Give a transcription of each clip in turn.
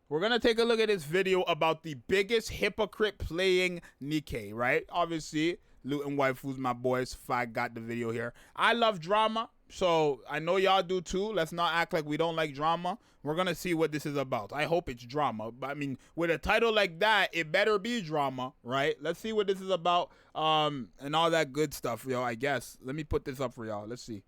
We're going to take a look at this video about the biggest hypocrite playing Nikke, right? Obviously, Looting Waifus, my boys. I got the video here. I love drama, so I know y'all do too. Let's not act like we don't like drama. We're going to see what this is about. I hope it's drama. But I mean, with a title like that, it better be drama, right? Let's see what this is about and all that good stuff, yo, I guess. Let me put this up for y'all. Let's see.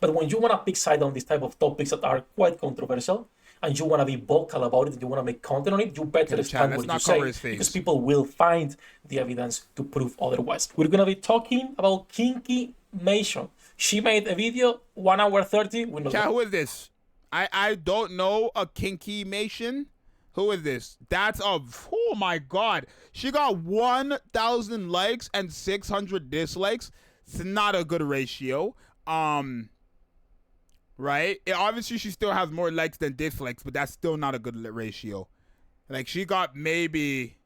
But when you want to pick side on this type of topics that are quite controversial, and you want to be vocal about it, and you want to make content on it, you better stand what you say, because people will find the evidence to prove otherwise. We're going to be talking about Nikke. She made a video, 1 hour 30. Who is this? I don't know a Nikke. Who is this? That's a, oh my God. She got 1,000 likes and 600 dislikes. It's not a good ratio. Right? Obviously, she still has more likes than dislikes, but that's still not a good ratio. Like, she got maybe...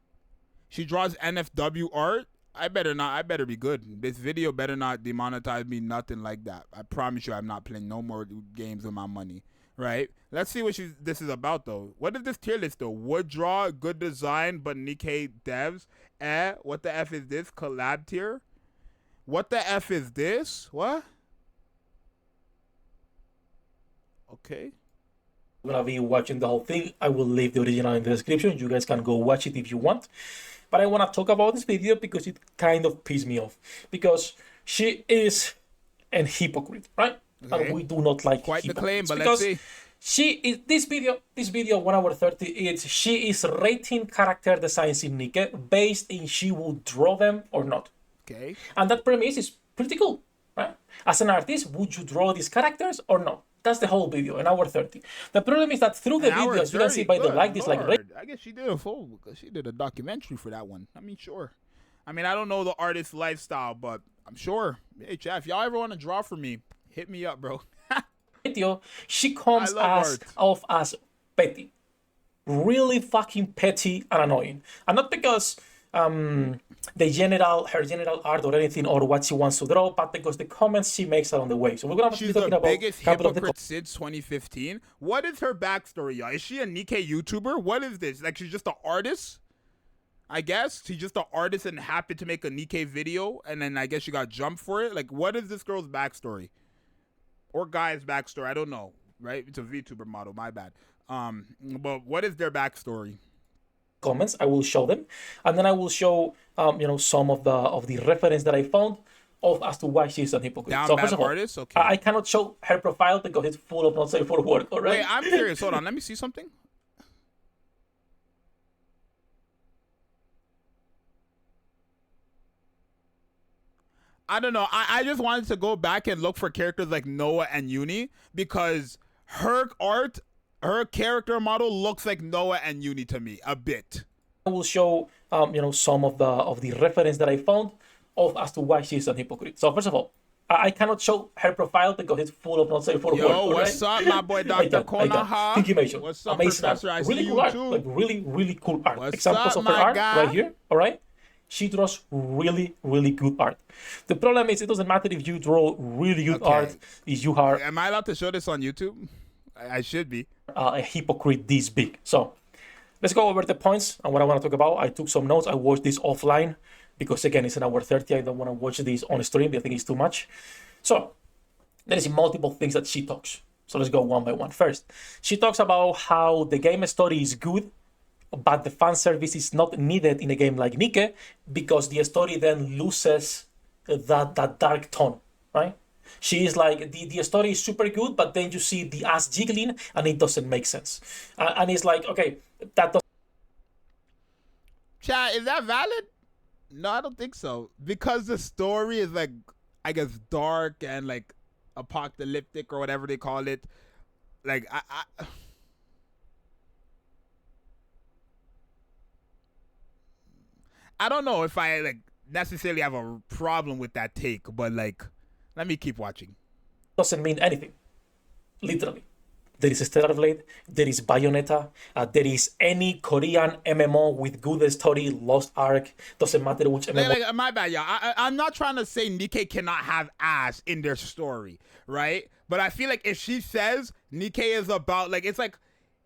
She draws NFW art. I better be good. This video better not demonetize me, nothing like that. I promise you I'm not playing no more games with my money. Right? Let's see what this is about, though. What is this tier list, though? Wood draw, good design, but Nikke devs. What the F is this? Collab tier? What the F is this? What? Okay. I'm gonna be watching the whole thing. I will leave the original in the description. You guys can go watch it if you want. But I want to talk about this video because it kind of pissed me off. Because she is a hypocrite, right? Okay. And we do not like quite the claim, but let's see. She is this video 1 hour 30. She is rating character designs in Nikke based in she will draw them or not. Okay. And that premise is pretty cool, right? As an artist, would you draw these characters or not? That's the whole video, 1 hour 30. The problem is that through the videos, you can see by the like, dislike rate. I guess she did a full, because she did a documentary for that one. I mean, sure. I mean, I don't know the artist's lifestyle, but I'm sure. Hey, chat, if y'all ever want to draw for me, hit me up, bro. Video, she comes off as petty. Really fucking petty and annoying. And not because her general art or anything or what she wants to draw, but because the comments she makes along the way. So we're gonna be talking about biggest hypocrite since 2015. What is her backstory, y'all? Is she a Nikke YouTuber? What is this? Like, she's just an artist? I guess she's just an artist and happened to make a Nikke video, and then I guess she got jumped for it. Like, what is this girl's backstory? Or guy's backstory? I don't know. Right? It's a VTuber model. My bad. But what is their backstory? Comments, I will show them, and then I will show some of the reference that I found as to why she's a hypocrite. So first of all, artist? Okay. I cannot show her profile because it's full of not safe for work. All right. Wait, I'm curious. Hold on, let me see something. I don't know. I just wanted to go back and look for characters like Noah and Uni because her art. Her character model looks like Noah and Uni to me a bit. I will show some of the reference that I found as to why she's a hypocrite. So first of all, I cannot show her profile because it's full of not safe for work. Yo, what's up, my boy, Dr. Konoha? Nikke. What's up, amazing Professor? Art. I really see cool you art. too. Like really cool art. What's Examples up, of her art guy? right here. All right. She draws really good art. The problem is it doesn't matter if you draw really good art. If you are. Am I allowed to show this on YouTube? I should be. A hypocrite this big. So let's go over the points and what I want to talk about. I took some notes. I watched this offline because again it's an hour 30. I don't want to watch this on stream. I think it's too much. So there is multiple things that she talks. So let's go one by one. First, she talks about how the game story is good, but the fan service is not needed in a game like Nikke because the story then loses that dark tone, right? She is like, the story is super good, but then you see the ass jiggling and it doesn't make sense. And it's like, okay, that doesn't... Chat, is that valid? No, I don't think so. Because the story is like, I guess, dark and like apocalyptic or whatever they call it. Like, I don't know if I like necessarily have a problem with that take, but like, let me keep watching. Doesn't mean anything. Literally. There is Stellar Blade, there is Bayonetta, there is any Korean MMO with good story, Lost Ark, doesn't matter which MMO. Like, my bad, y'all. I'm not trying to say Nikke cannot have ass in their story, right? But I feel like if she says Nikke is about, like, it's like,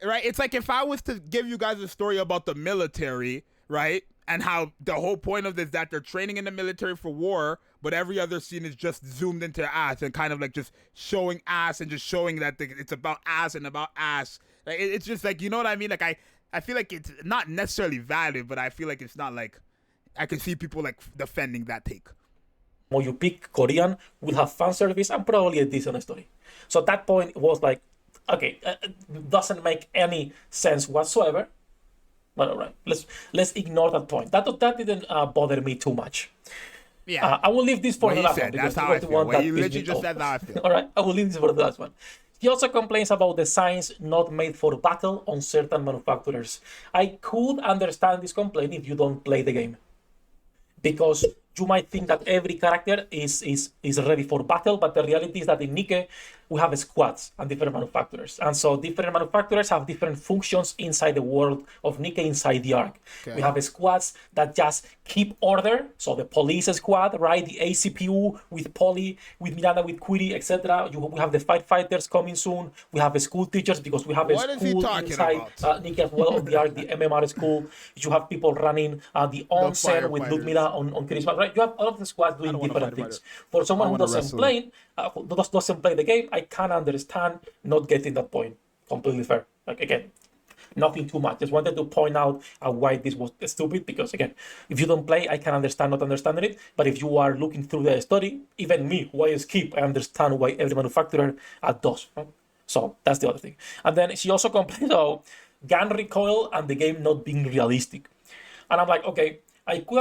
right? It's like if I was to give you guys a story about the military, right? And how the whole point of this is that they're training in the military for war, but every other scene is just zoomed into ass and kind of like just showing ass and just showing that it's about ass and about ass. Like, it's just like, you know what I mean? Like I feel like it's not necessarily valid, but I feel like it's not like I can see people like defending that take. Or you pick Korean, will have fan service and probably a decent story. So at that point it was like, okay, doesn't make any sense whatsoever. But all right, let's ignore that point. That didn't bother me too much. Yeah, I will leave this for the last one. That's how I feel. Well, you literally just said how I feel. All right, I will leave this for the last one. He also complains about the signs not made for battle on certain manufacturers. I could understand this complaint if you don't play the game, because you might think that every character is ready for battle, but the reality is that in Nikke, we have squads and different manufacturers. And so different manufacturers have different functions inside the world of Nikke, inside the arc. Okay. We have squads that just keep order. So the police squad, right? The ACPU with Polly, with Miranda, with Quiri, etc. We have the fighters coming soon. We have school teachers because we have a school inside Nikke as well on the arc, the MMR school. You have people running the onsen with Ludmila on Christmas, right? You have all of the squads doing different things. For someone who doesn't play the game, I can understand not getting that point. Completely fair. Like, again, nothing too much. Just wanted to point out why this was stupid, because again, if you don't play, I can understand not understanding it. But if you are looking through the story, even me, who I skip, I understand why every manufacturer does. Right? So that's the other thing. And then she also complained about gun recoil and the game not being realistic. And I'm like, okay, I could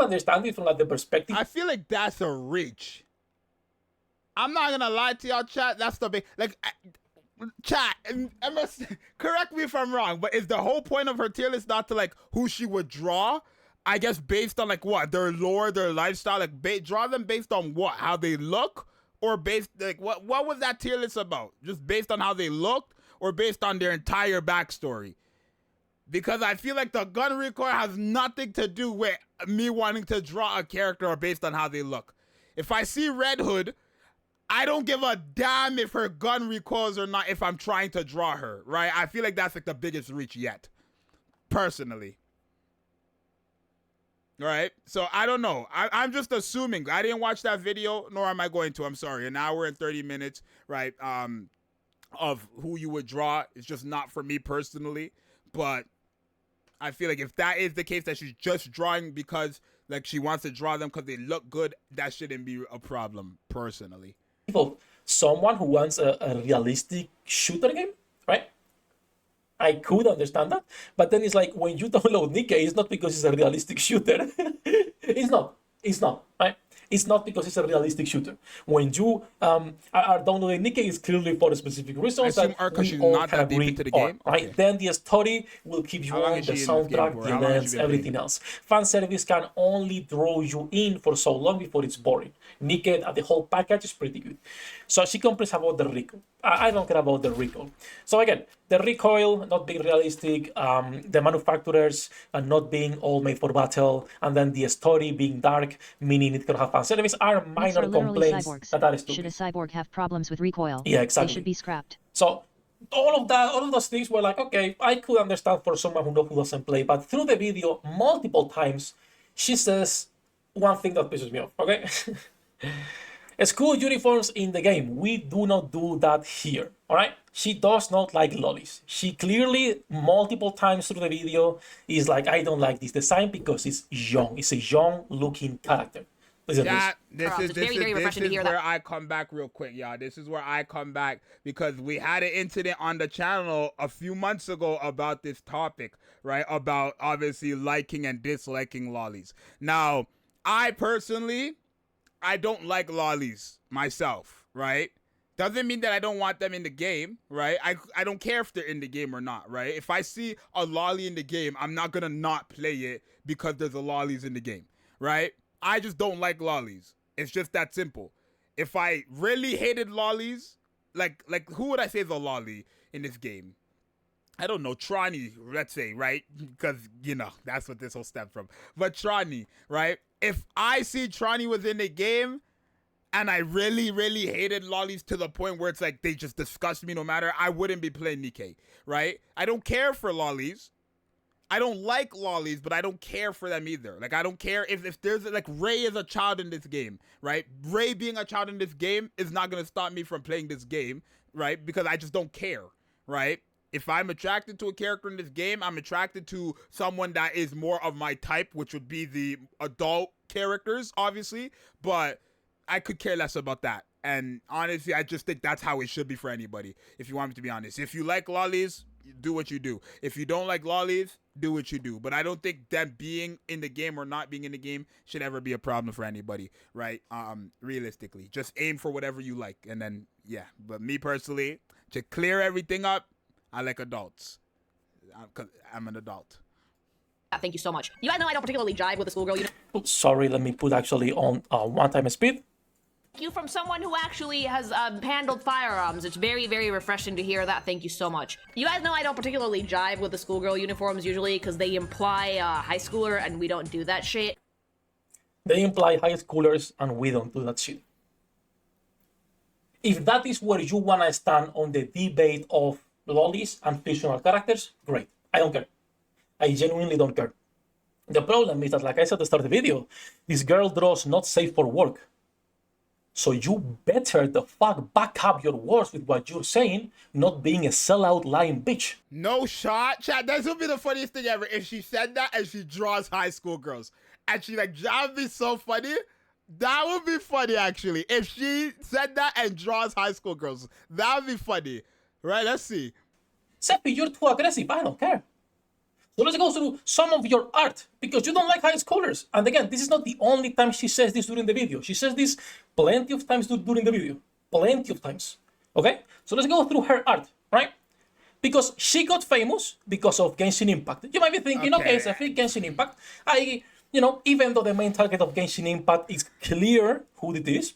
understand it from like the perspective. I feel like that's a reach. I'm not gonna lie to y'all, chat. That's the big, like, chat. Correct me if I'm wrong, but is the whole point of her tier list not to like who she would draw? I guess based on like what, their lore, their lifestyle, like draw them based on what, how they look, or based like what was that tier list about? Just based on how they looked, or based on their entire backstory? Because I feel like the gun recoil has nothing to do with me wanting to draw a character or based on how they look. If I see Red Hood, I don't give a damn if her gun recoils or not if I'm trying to draw her, right? I feel like that's like the biggest reach yet, personally. Right? So I don't know. I'm just assuming. I didn't watch that video, nor am I going to. I'm sorry. An hour and 30 minutes, right, of who you would draw. It's just not for me personally. But I feel like if that is the case, that she's just drawing because like she wants to draw them because they look good, that shouldn't be a problem, personally. Someone who wants a realistic shooter game, right? I could understand that, but then it's like when you download Nikke, it's not because it's a realistic shooter. It's not, right? It's not because it's a realistic shooter. When you are downloading Nikke, it's clearly for specific reasons that we all can agree on, right? Okay. Then the story will keep you on, the soundtrack, the events, everything else. Fan service can only draw you in for so long before it's boring. Nikke, the whole package is pretty good. So she complains about the recoil. I don't care about the recoil. So again, the recoil not being realistic, the manufacturers not being all made for battle, and then the story being dark, meaning it can have fan service, are minor complaints that are stupid. Should a cyborg have problems with recoil? Yeah, exactly. They should be scrapped. So all of those things were like, okay, I could understand for someone who doesn't play, but through the video multiple times, she says one thing that pisses me off, okay? School uniforms in the game, we do not do that here, all right? She does not like lollies. She clearly, multiple times through the video, is like, I don't like this design because it's young. It's a young-looking character. Yeah, this is where I come back real quick, y'all. This is where I come back because we had an incident on the channel a few months ago about this topic, right? About obviously liking and disliking lollies. Now, I personally, I don't like lollies myself, right? Doesn't mean that I don't want them in the game, right? I don't care if they're in the game or not, right? If I see a lolly in the game, I'm not gonna not play it because there's a lollies in the game, right? I just don't like lollies. It's just that simple. If I really hated lollies, like who would I say is a lolly in this game? I don't know, Trani, let's say, right? Because, you know, that's what this whole stemmed from. But Trani, right? If I see Trani was in the game, and I really, really hated lollies to the point where it's like they just disgust me no matter, I wouldn't be playing Nikke, right? I don't care for lollies. I don't like lollies, but I don't care for them either. Like, I don't care if there's, like, Ray is a child in this game, right? Ray being a child in this game is not going to stop me from playing this game, right? Because I just don't care, right? If I'm attracted to a character in this game, I'm attracted to someone that is more of my type, which would be the adult characters, obviously. But I could care less about that. And honestly, I just think that's how it should be for anybody, if you want me to be honest. If you like lollies, do what you do. If you don't like lollies, do what you do. But I don't think them being in the game or not being in the game should ever be a problem for anybody, right? Realistically, just aim for whatever you like, and then yeah. But me personally, to clear everything up, I like adults, because I'm an adult. Thank you so much. You guys know I don't particularly jive with the schoolgirl Oops, sorry, let me put actually on one-time speed. you from someone who actually has handled firearms. It's very, very refreshing to hear that. Thank you so much. You guys know I don't particularly jive with the schoolgirl uniforms usually because they imply high schooler and we don't do that shit. They imply high schoolers and we don't do that shit. If that is where you want to stand on the debate of lollies and fictional characters, great. I don't care. I genuinely don't care. The problem is that, like I said at the start of the video, this girl draws not safe for work. So you better the fuck back up your words with what you're saying, not being a sellout lying bitch. No shot, chat. That would be the funniest thing ever if she said that and she draws high school girls. And she like, that would be so funny. That would be funny, actually. If she said that and draws high school girls, that would be funny. Right, let's see. Seppi, you're too aggressive. I don't care. So let's go through some of your art, because you don't like high schoolers. And again, this is not the only time she says this during the video. She says this plenty of times during the video. Plenty of times. Okay? So let's go through her art, right? Because she got famous because of Genshin Impact. You might be thinking, okay, Seppi, Genshin Impact. Even though the main target of Genshin Impact is clear who it is,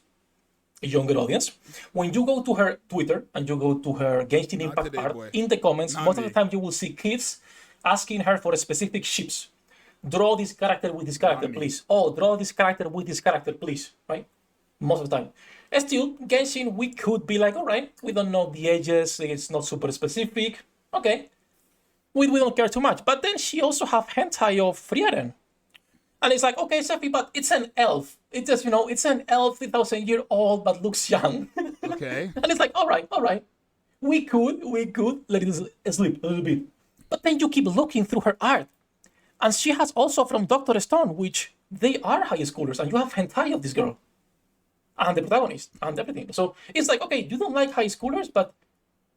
a younger audience, when you go to her Twitter and you go to her Genshin Impact art, in the comments, most of the time you will see kids asking her for specific ships. Draw this character with this character, please. Oh, draw this character with this character, please. Right? Most of the time. Still, Genshin, we could be like, all right, we don't know the ages, it's not super specific. Okay. We don't care too much. But then she also have hentai of Frieren. And it's like, okay, Seppi, but it's an elf. It's just, it's an elf, 3,000-year-old, but looks young. Okay. And it's like, all right. We could let it sleep a little bit. But then you keep looking through her art. And she has also from Dr. Stone, which they are high schoolers, and you have hentai of this girl. And the protagonist, and everything. So it's like, okay, you don't like high schoolers, but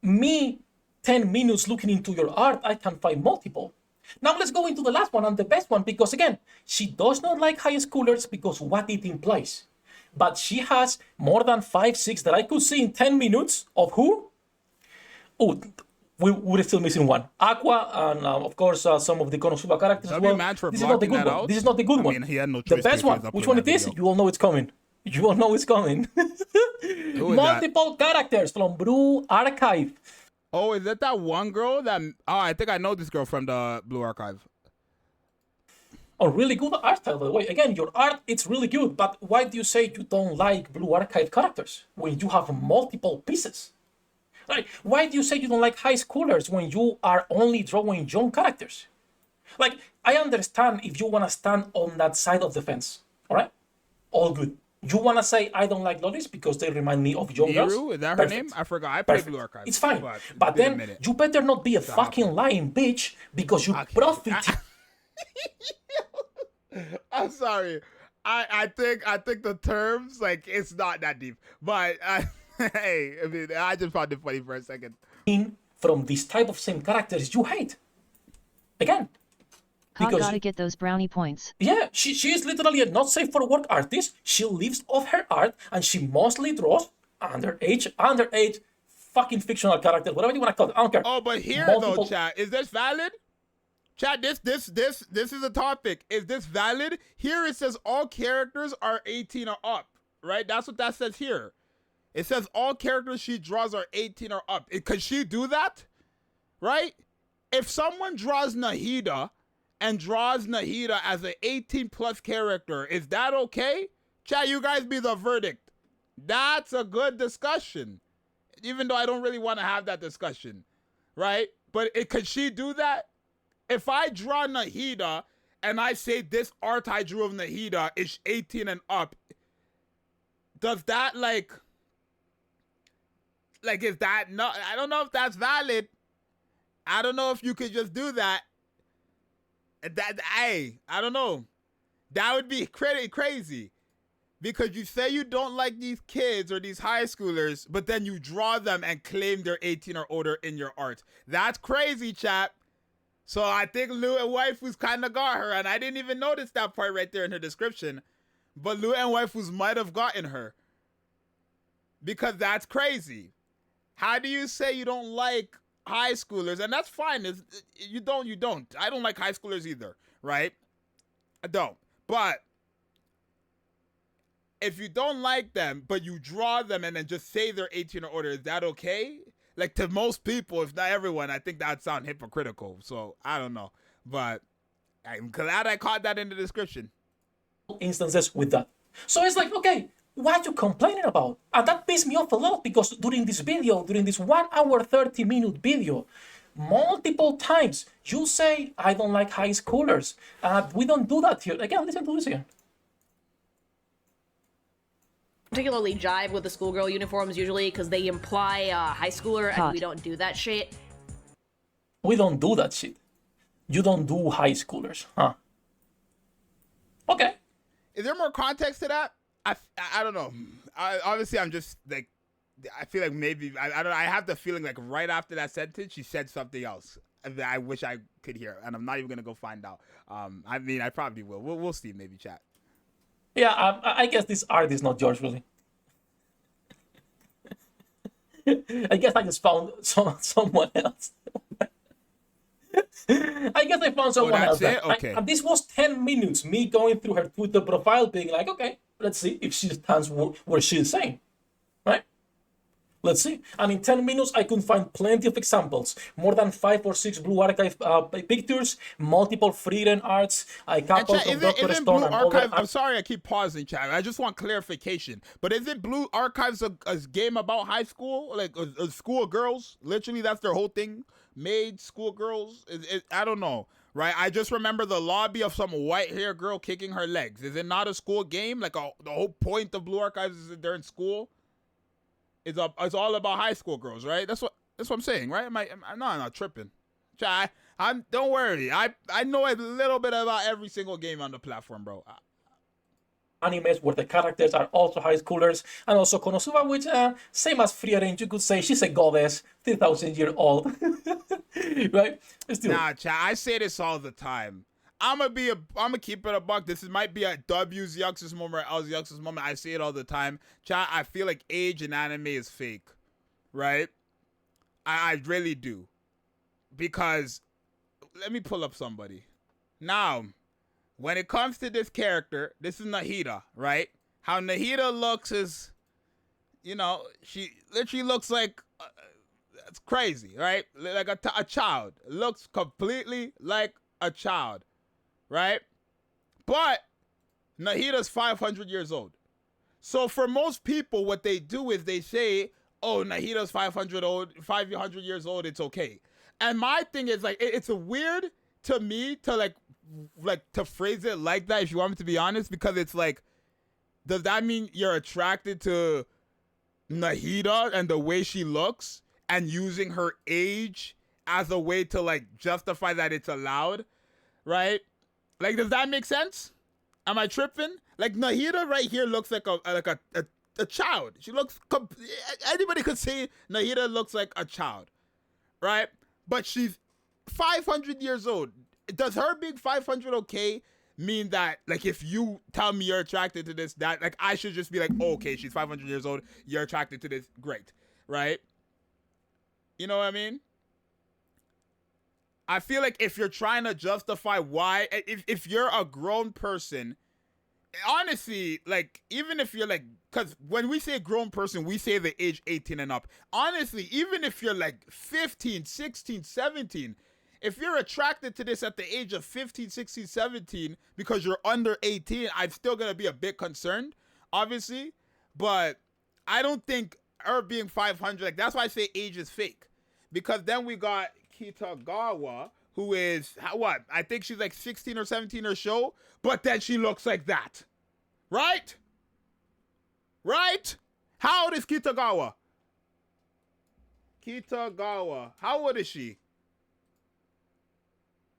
me, 10 minutes looking into your art, I can find multiple. Now let's go into the last one and the best one, because again, she does not like high schoolers because what it implies. But she has more than 5, 6 that I could see in 10 minutes of who? Oh, we're still missing one. Aqua, and of course, some of the Konosuba characters as well. This is not the good one. This is not the good one. He had no the choice best one. Which one it is? You all know it's coming. You all know it's coming. Multiple characters from Blue Archive. Oh, is that one girl that... Oh, I think I know this girl from the Blue Archive. Oh, really good art style, by the way. Again, your art, it's really good, but why do you say you don't like Blue Archive characters when you have multiple pieces? Like, why do you say you don't like high schoolers when you are only drawing young characters? Like, I understand if you want to stand on that side of the fence, all right? All good. You want to say, I don't like lollies because they remind me of young girls? Is that her name? I forgot. I played Blue Archive. It's fine. But then, you better not be a fucking lying bitch because you profit. I'm sorry. I think the terms, like, it's not that deep. But, hey, I mean, I just found it funny for a second. From this type of same characters you hate. Again. Because gotta get those brownie points. Yeah, she is literally a not safe for work artist. She lives off her art and she mostly draws underage fucking fictional characters, whatever you want to call it. I don't care. Oh, but here though, chat, is this valid? Chat, this is a topic. Is this valid? Here it says all characters are 18 or up, right? That's what that says here. It says all characters she draws are 18 or up. Could she do that? Right? If someone draws Nahida and draws Nahida as an 18 plus character, is that okay? Chat, you guys be the verdict. That's a good discussion. Even though I don't really want to have that discussion, right? But could she do that? If I draw Nahida and I say this art I drew of Nahida is 18 and up, does that like is that no? I don't know if that's valid. I don't know if you could just do that. I don't know. That would be crazy. Because you say you don't like these kids or these high schoolers, but then you draw them and claim they're 18 or older in your art. That's crazy, chap. So I think Lou and Waifus kind of got her, and I didn't even notice that part right there in her description. But Lou and Waifus might have gotten her. Because that's crazy. How do you say you don't like high schoolers? And that's fine. You don't. I don't like high schoolers either, right? I don't. But if you don't like them, but you draw them and then just say they're 18 or older, is that okay? Like, to most people, if not everyone, I think that would sound hypocritical. So, I don't know. But I'm glad I caught that in the description. Instances with that. So it's like, okay, what are you complaining about? And that pissed me off a lot because during this 1 hour 30-minute video, multiple times you say, I don't like high schoolers. We don't do that here. Again, listen to this again. Particularly jive with the schoolgirl uniforms usually because they imply high schooler and we don't do that shit. We don't do that shit. You don't do high schoolers, huh? Okay. Is there more context to that? I don't know. Obviously, I'm just like, I feel like maybe, I don't know. I have the feeling like right after that sentence, she said something else that I wish I could hear. And I'm not even going to go find out. I mean, I probably will. We'll see, maybe, chat. Yeah, I guess this art is not yours, really. I guess I just found someone else. I guess I found someone else. Okay. And this was 10 minutes, me going through her Twitter profile, being like, okay, let's see if she stands what she's saying, right? Let's see. And in 10 minutes, I could find plenty of examples. More than 5 or 6 Blue Archive pictures, multiple freedom arts, couples of Dr. Stone and Archive, I'm sorry I keep pausing, chat. I just want clarification. But is it Blue Archives a game about high school? Like a school girls? Literally, that's their whole thing? Made school girls? I don't know. Right? I just remember the lobby of some white hair girl kicking her legs. Is it not a school game? Like the whole point of Blue Archives is that they're in school? It's all about high school girls, right? That's what I'm saying, right? I'm not tripping. Don't worry. I know a little bit about every single game on the platform, bro. Animes where the characters are also high schoolers, and also Konosuba, which same as Free Range, you could say she's a goddess, 3,000-year-old, right? Still. Nah, chat. I say this all the time. I'm gonna keep it a buck. This might be a W Zxous moment or L Zxous moment. I say it all the time. Chat, I feel like age in anime is fake, right? I really do. Because, let me pull up somebody. Now, when it comes to this character, this is Nahida, right? How Nahida looks is, she literally looks like, it's crazy, right? Like a child. Looks completely like a child. Right? But Nahida's 500 years old. So for most people, what they do is they say, oh, Nahida's 500 years old, it's okay. And my thing is, like, it's weird to me to like to phrase it like that, if you want me to be honest, because it's like, does that mean you're attracted to Nahida and the way she looks and using her age as a way to like justify that it's allowed? Right? Like, does that make sense? Am I tripping? Like, Nahida right here looks like a child. She looks, anybody could say Nahida looks like a child, right? But she's 500 years old. Does her being 500 okay mean that, like, if you tell me you're attracted to this, that, like, I should just be like, oh, okay, she's 500 years old, you're attracted to this, great, right? You know what I mean? I feel like if you're trying to justify why, if you're a grown person, honestly, like, even if you're like, because when we say grown person, we say the age 18 and up. Honestly, even if you're like 15, 16, 17, if you're attracted to this at the age of 15, 16, 17, because you're under 18, I'm still going to be a bit concerned, obviously. But I don't think her being 500, like, that's why I say age is fake. Because then we got Kitagawa, who is, what? I think she's like 16 or 17 her show, but then she looks like that. Right? Right? How old is Kitagawa? Kitagawa. How old is she?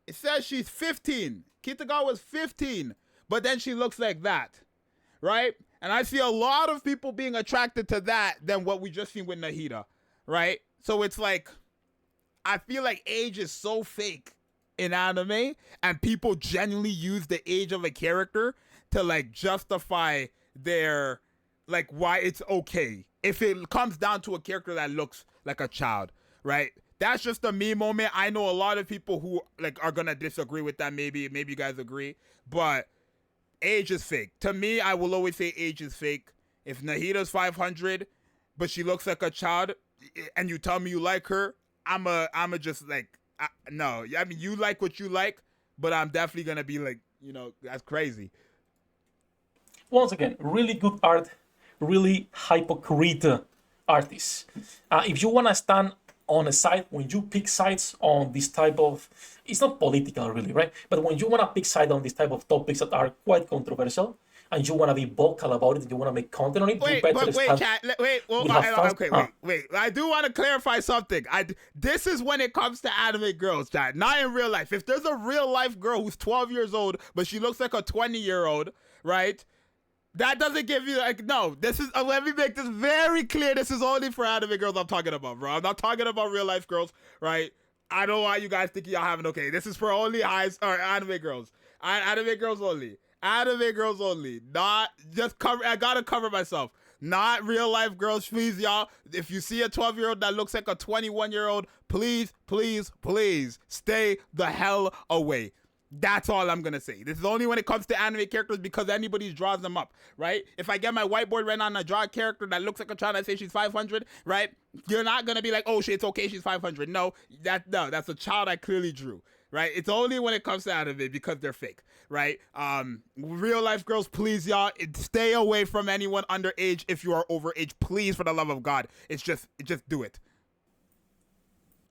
It says she's 15. Kitagawa's 15, but then she looks like that. Right? And I see a lot of people being attracted to that than what we just seen with Nahida. Right? So it's like, I feel like age is so fake in anime, and people genuinely use the age of a character to like justify their, like, why it's okay if it comes down to a character that looks like a child, right? That's just a me moment. I know a lot of people who like are gonna disagree with that. Maybe you guys agree, but age is fake. To me, I will always say age is fake. If Nahida's 500, but she looks like a child, and you tell me you like her, I'ma just like, no. I mean, you like what you like, but I'm definitely gonna be like, you know, that's crazy. Once again, really good art, really hypocrite artists. If you want to stand on a side, when you pick sides on this type of, it's not political really, right? But when you want to pick side on this type of topics that are quite controversial, and you want to be vocal about it, and you want to make content on it, wait, you better stand. Wait. I do want to clarify something. This is when it comes to anime girls, chat. Not in real life. If there's a real life girl who's 12 years old, but she looks like a 20-year-old, right? That doesn't give you, like, no, this is, let me make this very clear. This is only for anime girls I'm talking about, bro. I'm not talking about real life girls, right? I don't want you guys thinking y'all having, okay, this is for only anime girls. Anime girls only. Anime girls only. Not, just cover, I gotta cover myself. Not real life girls, please, y'all. If you see a 12-year-old that looks like a 21-year-old, please, please, please stay the hell away. That's all I'm gonna say. This is only when it comes to anime characters because anybody draws them up, right? If I get my whiteboard right now and I draw a character that looks like a child and I say she's 500, right? You're not gonna be like, oh shit, it's okay, she's 500. No, that's a child I clearly drew, right? It's only when it comes to anime because they're fake, right? Real life girls, please, y'all, stay away from anyone underage. If you are overage, please, for the love of God, just do it.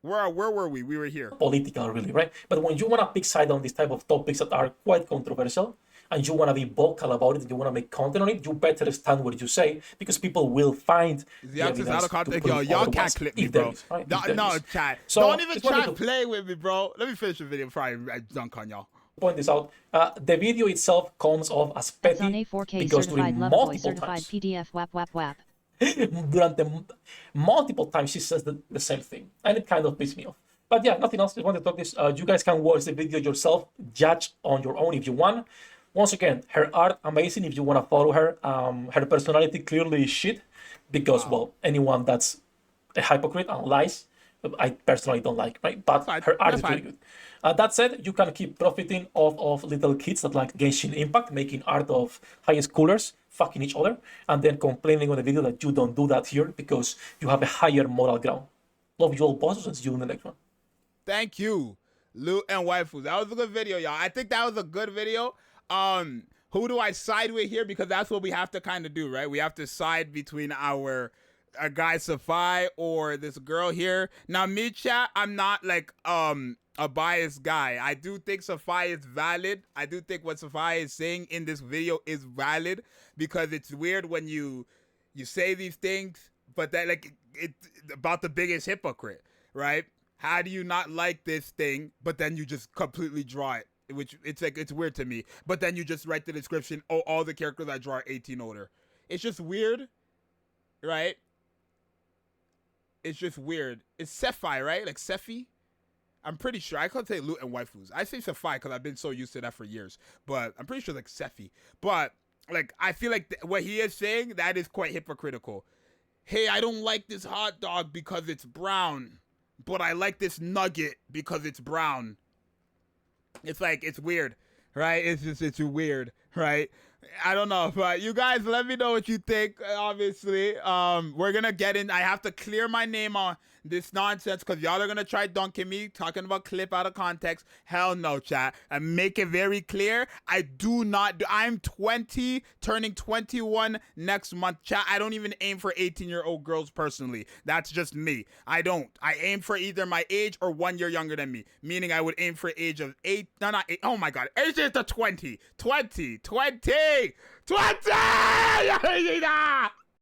Where were we? We were here. Political, really, right? But when you want to pick side on this type of topics that are quite controversial, and you want to be vocal about it, and you want to make content on it, you better stand what you say, because people will find the evidence to prove y'all can't clip me, bro. Right? No, chat. So don't even try to play with me, bro. Let me finish the video before I dunk on y'all. Point this out. The video itself comes off as petty on a 4K because during multiple certified times, PDF wap. durante multiple times she says the same thing, and it kind of pissed me off. But yeah, nothing else. Just want to talk this. You guys can watch the video yourself, judge on your own if you want. Once again, her art amazing if you want to follow her. Her personality clearly is shit because well, anyone that's a hypocrite and lies, I personally don't like, right? But her art is really good. That said, you can keep profiting off of little kids that like Genshin Impact, making art of high schoolers fucking each other, and then complaining on the video that you don't do that here because you have a higher moral ground. Love you all, bosses, and see you in the next one. Thank you, Loot and Waifu. That was a good video, y'all. I think that was a good video. Who do I side with here? Because that's what we have to kind of do, right? We have to side between our guy Safai or this girl here. Now, me, chat, I'm not like a biased guy. I do think Safai is valid. I do think what Safai is saying in this video is valid, because it's weird when you say these things, but that like it about the biggest hypocrite, right? How do you not like this thing, but then you just completely draw it? Which it's like, it's weird to me. But then you just write the description, oh, all the characters I draw are 18 older. It's just weird, right? It's just weird. It's Sefai, right? Like Sefi? I'm pretty sure. I can't say Loot and Waifus. I say Sefai because I've been so used to that for years. But I'm pretty sure like Sefi. But like, I feel like what he is saying, that is quite hypocritical. Hey, I don't like this hot dog because it's brown, but I like this nugget because it's brown. It's like, it's weird, right? It's weird, right? I don't know, but you guys let me know what you think. Obviously, we're gonna get in. I have to clear my name on this nonsense because y'all are gonna try dunking me, talking about clip out of context. Hell no, chat. And make it very clear, I do not do. I'm 20, turning 21 next month, chat. I don't even aim for 18-year-old girls personally. That's just me. I don't. I aim for either my age or 1 year younger than me. Meaning I would aim for age of 8. No, not 8. Oh my god. Age is the 20. 20. 20. 20!